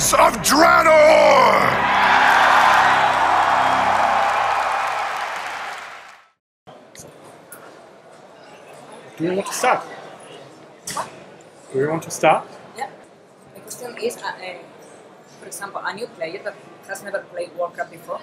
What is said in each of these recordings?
Warlords of Draenor! Do you want to start? Do you want to start? Yeah. The question is, for example, a new player that has never played Warcraft before,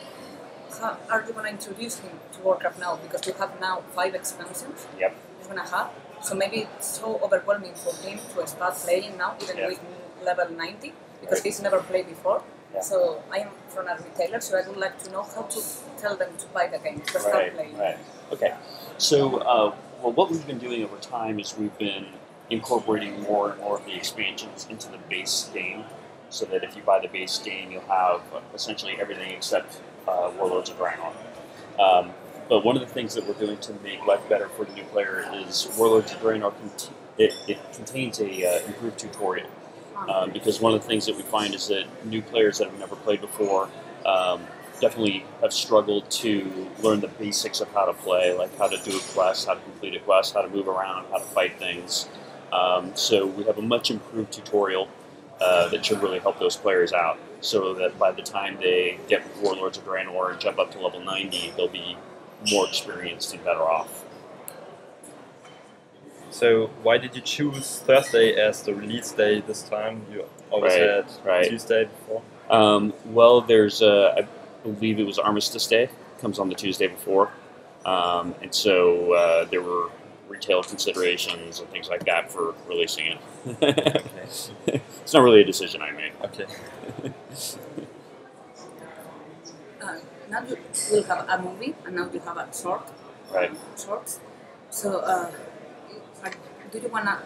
how are you going to introduce him to Warcraft now? Because you have now 5 expansions. Yep. He's going to have. So maybe it's so overwhelming for him to start playing now, even with level 90, because he's never played before. Yeah. So I am from a retailer, so I would like to know how to tell them to buy the game, to start playing. Right. Okay. So, well, what we've been doing over time is we've been incorporating more and more of the expansions into the base game, so that if you buy the base game, you'll have essentially everything except Warlords of Draenor. But one of the things that we're doing to make life better for the new player is Warlords of Draenor. It contains a improved tutorial, because one of the things that we find is that new players that have never played before definitely have struggled to learn the basics of how to play, like how to do a quest, how to complete a quest, how to move around, how to fight things. So we have a much improved tutorial that should really help those players out, so that by the time they get Warlords of Draenor and jump up to level 90, they'll be more experienced and better off. So why did you choose Thursday as the release day this time? You always had Tuesday before. Well, there's I believe it was Armistice Day, comes on the Tuesday before, and so there were retail considerations and things like that for releasing it. Okay. It's not really a decision I made. Okay. Now you will have a movie, and now you have a short. Right. Shorts. So, do you wanna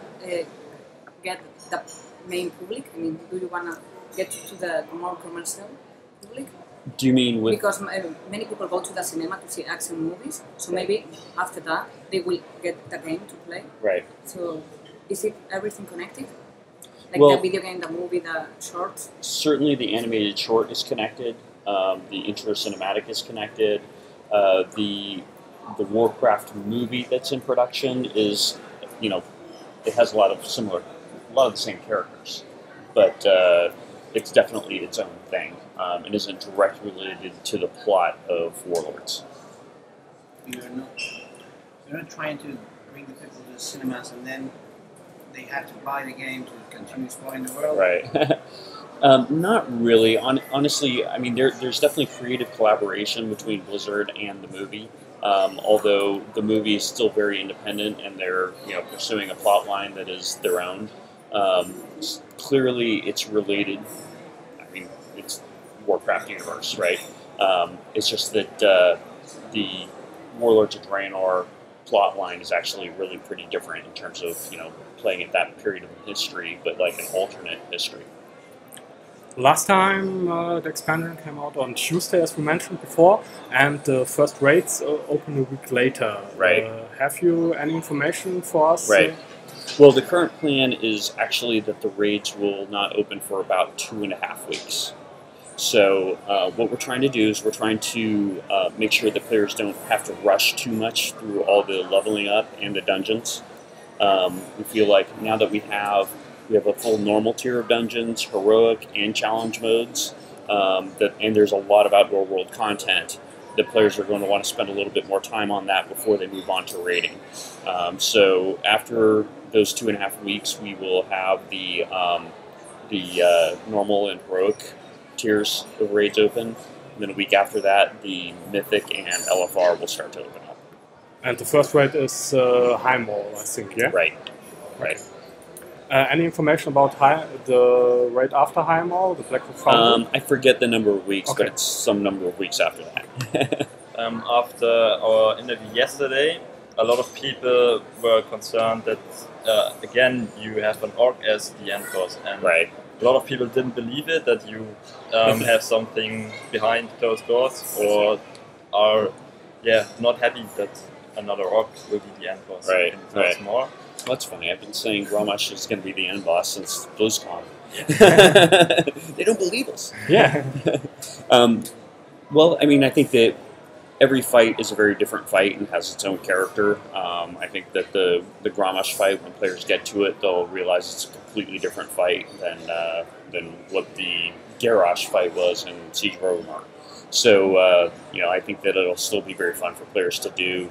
get the main public? I mean, do you wanna get to the more commercial public? Do you mean with... Because many people go to the cinema to see action movies, so maybe after that they will get the game to play. Right. So is it everything connected? Like well, the video game, the movie, the shorts? Certainly the animated short is connected. The intro cinematic is connected. The Warcraft movie that's in production is, it has a lot of the same characters, but it's definitely its own thing. It isn't directly related to the plot of Warlords. You're not trying to bring the people to the cinemas and then they have to buy the game to continue exploring the world? Right. Not really. Honestly, I mean, there's definitely creative collaboration between Blizzard and the movie. Although the movie is still very independent and they're pursuing a plot line that is their own. Clearly, it's related. I mean, it's Warcraft universe, right? It's just that the Warlords of Draenor plot line is actually really pretty different in terms of playing at that period of history, but like an alternate history. Last time the expansion came out on Tuesday, as we mentioned before, and the first raids open a week later. Right. Have you any information for us? Right. Well, the current plan is actually that the raids will not open for about 2.5 weeks. So what we're trying to do is we're trying to make sure that players don't have to rush too much through all the leveling up and the dungeons. We feel like now that we have a full normal tier of dungeons, heroic and challenge modes, and there's a lot of outdoor world content, the players are going to want to spend a little bit more time on that before they move on to raiding. So after those 2.5 weeks, we will have the normal and heroic tiers of raids open. And then a week after that, the Mythic and LFR will start to open up. And the first raid is Heimwall, I think, yeah? Right. Any information about the raid after Heimwall, the Black Foundry? I forget the number of weeks, but it's some number of weeks after that. After our interview yesterday, a lot of people were concerned that, again, you have an orc as the end boss. And a lot of people didn't believe it, that you have something behind closed doors, or are not happy that another orc will be the end boss. Right. More. Well, that's funny. I've been saying Grommash is going to be the end boss since BlizzCon. They don't believe us. Yeah. Well, I mean, I think that every fight is a very different fight and has its own character. I think that the Grommash fight, when players get to it, they'll realize it's a completely different fight than what the Garrosh fight was in Siege of Orgrimmar. So, I think that it'll still be very fun for players to do.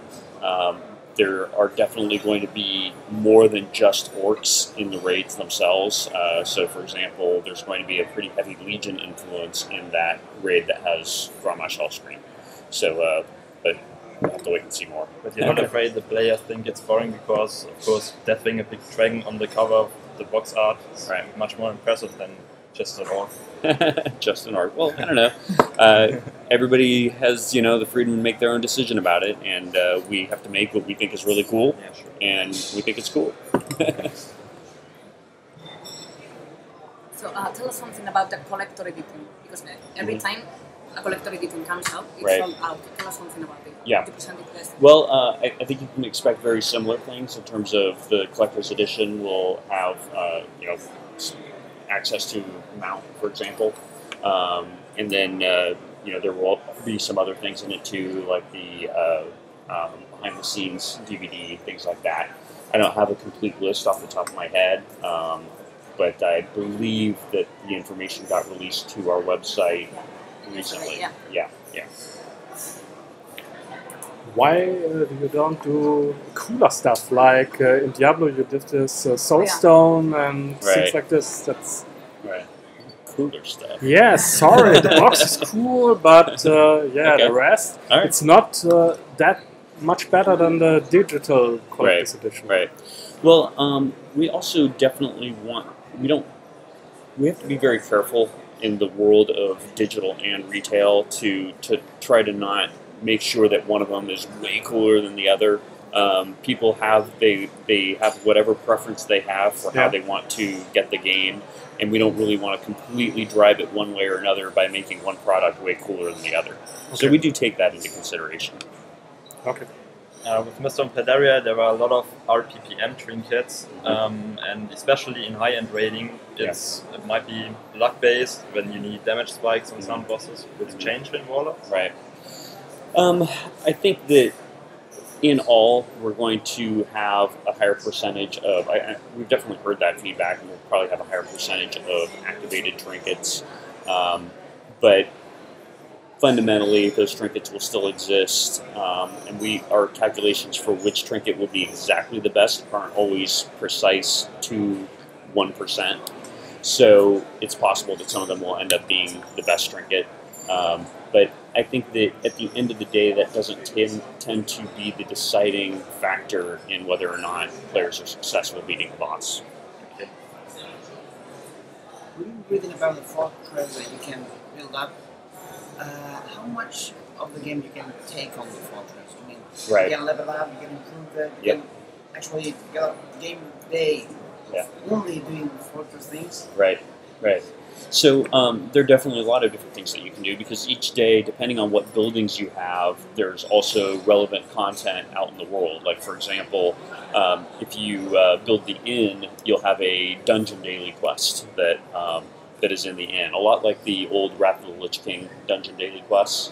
There are definitely going to be more than just orcs in the raids themselves. So, for example, there's going to be a pretty heavy Legion influence in that raid that has Grommash Hellscream. So, but we'll have to wait and see more. But you're not afraid the players think it's boring because, of course, deathing a big dragon on the cover of the box art is much more impressive than just an orc. Just an orc. Well, I don't know. Everybody has, the freedom to make their own decision about it, and we have to make what we think is really cool, and we think it's cool. So tell us something about the collector edition, because every time a collector edition comes out, it's sold out. Tell us something about it. Yeah. Well, I think you can expect very similar things in terms of the collector's edition will have, access to mount, for example, and then there will be some other things in it too, like the behind-the-scenes DVD, things like that. I don't have a complete list off the top of my head, but I believe that the information got released to our website recently. Yeah. Why you don't do cooler stuff like in Diablo you did this Soulstone and things like this? That's cooler stuff. Yeah, sorry, the box is cool, but the rest it's not that much better than the digital collector's edition. Right. Well, we also definitely we have to be very careful in the world of digital and retail to try to not make sure that one of them is way cooler than the other. People they have whatever preference they have for how they want to get the game, and we don't really want to completely drive it one way or another by making one product way cooler than the other. So we do take that into consideration. Okay. With Mr. Pandaria, there are a lot of RPPM trinkets, and especially in high-end raiding, it might be luck-based when you need damage spikes on some bosses. Will it change in Warlords? Right. I think that in all, we're going to have a higher percentage of, we've definitely heard that feedback, and we'll probably have a higher percentage of activated trinkets, but fundamentally those trinkets will still exist, and our calculations for which trinket will be exactly the best aren't always precise to 1%, so it's possible that some of them will end up being the best trinket. But I think that at the end of the day, that doesn't tend to be the deciding factor in whether or not players are successful beating the boss. Okay. When you're reading about the fortress that you can build up, how much of the game you can take on the fortress? I mean, you can level up, you can improve it, you can actually get game day only doing fortress things. Right. So there are definitely a lot of different things that you can do, because each day, depending on what buildings you have, there's also relevant content out in the world. Like, for example, if you build the inn, you'll have a dungeon daily quest that is in the inn, a lot like the old Wrath of the Lich King dungeon daily quests.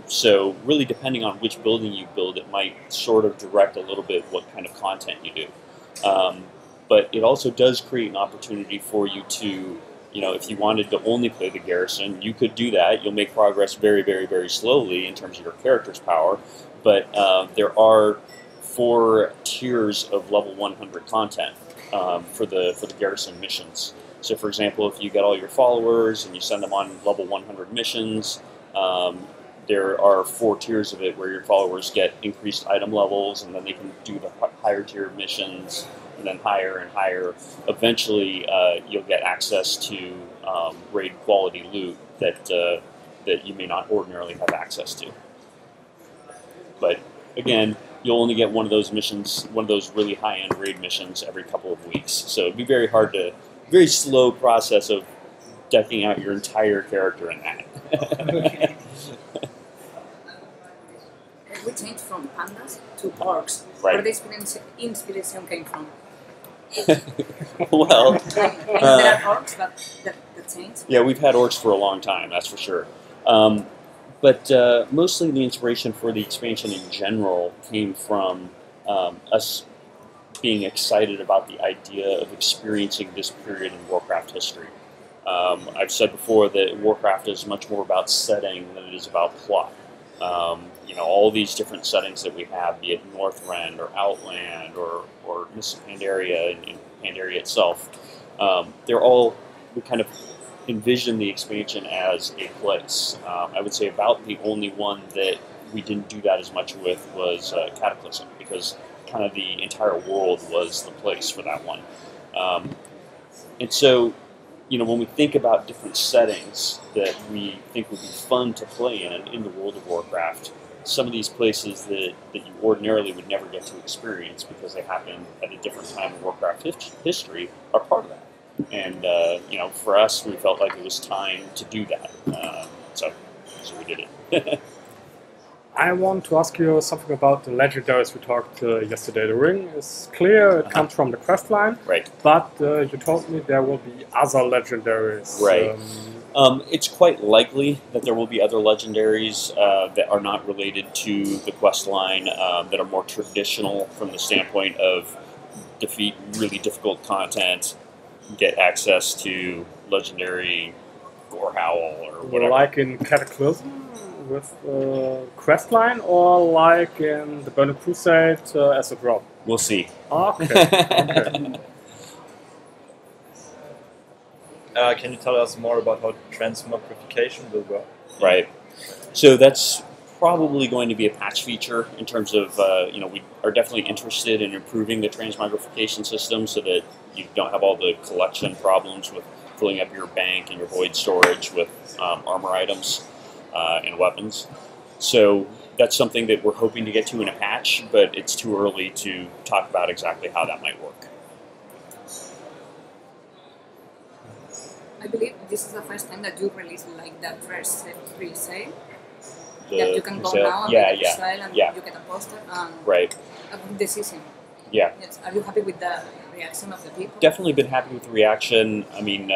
So really, depending on which building you build, it might sort of direct a little bit what kind of content you do. But it also does create an opportunity for you to, if you wanted to only play the garrison, you could do that. You'll make progress very, very, very slowly in terms of your character's power, but there are 4 tiers of level 100 content for the garrison missions. So, for example, if you get all your followers and you send them on level 100 missions, there are 4 tiers of it where your followers get increased item levels, and then they can do the higher tier missions, and then higher and higher. Eventually, you'll get access to raid quality loot that you may not ordinarily have access to. But again, you'll only get one of those missions, one of those really high-end raid missions every couple of weeks. So it'd be very slow process of decking out your entire character in that. We changed from pandas to orcs. Right. Where the inspiration came from? Well, there are orcs that changed. Yeah, we've had orcs for a long time, that's for sure. But mostly the inspiration for the expansion in general came from us being excited about the idea of experiencing this period in Warcraft history. I've said before that Warcraft is much more about setting than it is about plot. All these different settings that we have, be it Northrend or Outland or Mists of Pandaria and Pandaria itself, they're all, we kind of envision the expansion as a place. I would say about the only one that we didn't do that as much with was Cataclysm, because kind of the entire world was the place for that one. And so, when we think about different settings that we think would be fun to play in the world of Warcraft, some of these places that you ordinarily would never get to experience because they happen at a different time in Warcraft history are part of that. And, for us, we felt like it was time to do that. So we did it. I want to ask you something about the legendaries we talked yesterday. The ring is clear, it comes from the quest line. Right. But you told me there will be other legendaries. Right. It's quite likely that there will be other legendaries that are not related to the quest line, that are more traditional from the standpoint of defeat really difficult content, get access to legendary Gorehowl or whatever. Like in Cataclysm with questline, or like in the Burning Crusade as a drop? We'll see. Okay. Can you tell us more about how transmogrification will work? Right. So that's probably going to be a patch feature in terms of, we are definitely interested in improving the transmogrification system so that you don't have all the collection problems with filling up your bank and your void storage with armor items and weapons. So that's something that we're hoping to get to in a patch, but it's too early to talk about exactly how that might work. I believe this is the first time that you release like that first pre-sale. That you can go now and get a pre-sale and you get a poster and right. a decision. Yeah. Yes. Are you happy with the reaction of the people? Definitely been happy with the reaction. I mean,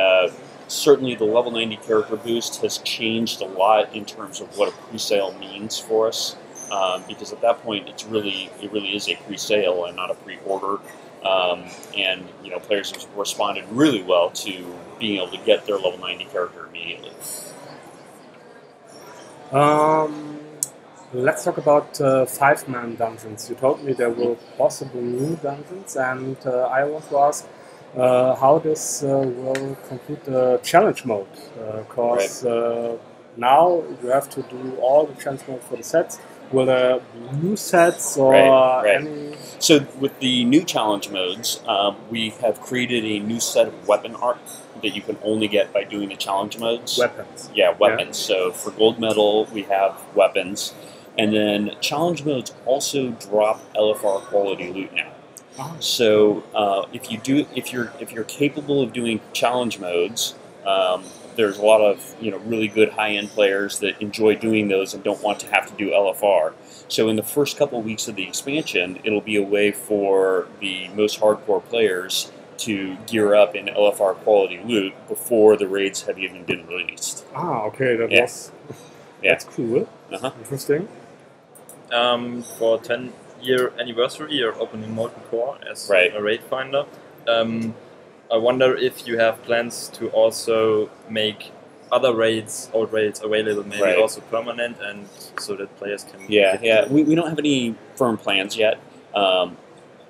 certainly the level 90 character boost has changed a lot in terms of what a pre-sale means for us, because at that point it really is a pre-sale and not a pre-order. And players have responded really well to being able to get their level 90 character immediately. Let's talk about 5-man dungeons. You told me there were possible new dungeons, and I want to ask how this will complete the challenge mode, because now you have to do all the challenge mode for the sets. Will there be new sets or any? So with the new challenge modes, we have created a new set of weapon art that you can only get by doing the challenge modes. Weapons. Yeah, weapons. Yeah. So for gold medal, we have weapons, and then challenge modes also drop LFR quality loot now. Oh. So if you're capable of doing challenge modes, there's a lot of really good high-end players that enjoy doing those and don't want to have to do LFR. So in the first couple of weeks of the expansion, it'll be a way for the most hardcore players to gear up in LFR quality loot before the raids have even been released. Ah, okay, that's cool. Interesting. For 10-year anniversary, you're opening Molten Core as a raid finder. I wonder if you have plans to also make other raids, old raids, available, maybe also permanent, and so that players can. We don't have any firm plans yet.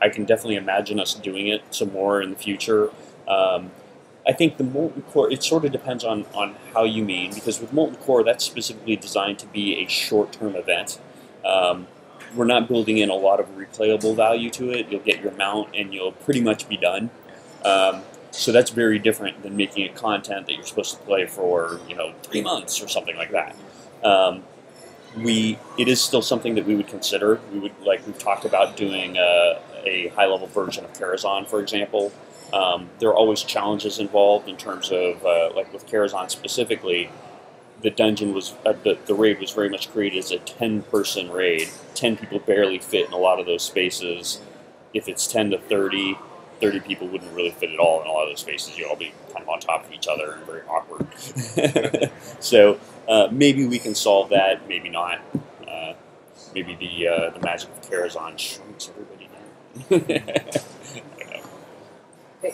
I can definitely imagine us doing it some more in the future. I think the Molten Core, it sort of depends on how you mean, because with Molten Core, that's specifically designed to be a short-term event. We're not building in a lot of replayable value to it. You'll get your mount and you'll pretty much be done. So that's very different than making a content that you're supposed to play for 3 months or something like that. It is still something that we would consider. We've talked about doing a high-level version of Karazhan, for example. There are always challenges involved in terms of, like with Karazhan specifically, the dungeon was, the raid was very much created as a 10-person raid. 10 people barely fit in a lot of those spaces. If it's 10 to 30, 30 people wouldn't really fit at all in a lot of those spaces. You'd all be kind of on top of each other and very awkward. So maybe we can solve that, maybe not. Maybe the magic of Karazhan shrinks everybody down.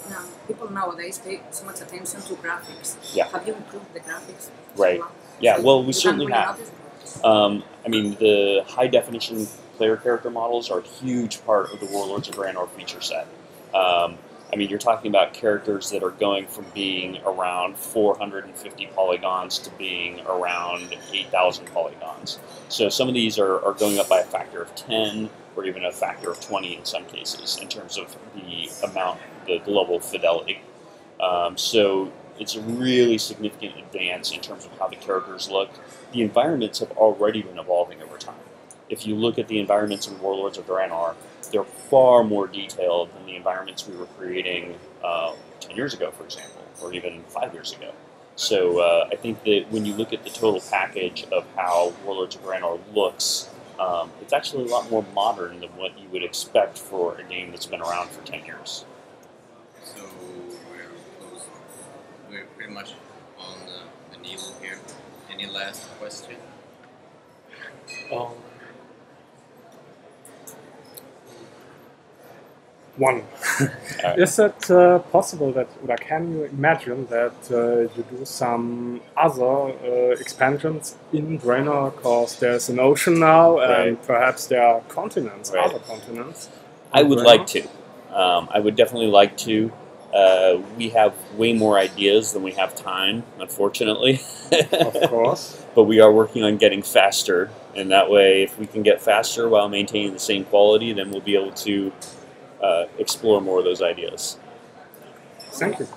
Now, people nowadays pay so much attention to graphics. Yeah. Have you improved the graphics? Right. Yeah, well, we certainly have. Notice? I mean, the high-definition player character models are a huge part of the Warlords of Draenor feature set. I mean, you're talking about characters that are going from being around 450 polygons to being around 8,000 polygons. So some of these are going up by a factor of 10 or even a factor of 20 in some cases in terms of the amount, the level of fidelity. So it's a really significant advance in terms of how the characters look. The environments have already been evolving over time. If you look at the environments in Warlords of Draenor, they're far more detailed than the environments we were creating 10 years ago, for example, or even 5 years ago. So I think that when you look at the total package of how Warlords of Draenor looks, it's actually a lot more modern than what you would expect for a game that's been around for 10 years. So we're pretty much on the needle here. Any last question? One. Is it possible that, or can you imagine that you do some other expansions in Draenor, because there's an ocean now, and perhaps there are continents, other continents? I would like to. I would definitely like to. We have way more ideas than we have time, unfortunately. Of course. But we are working on getting faster, and that way, if we can get faster while maintaining the same quality, then we'll be able to explore more of those ideas. Thank you.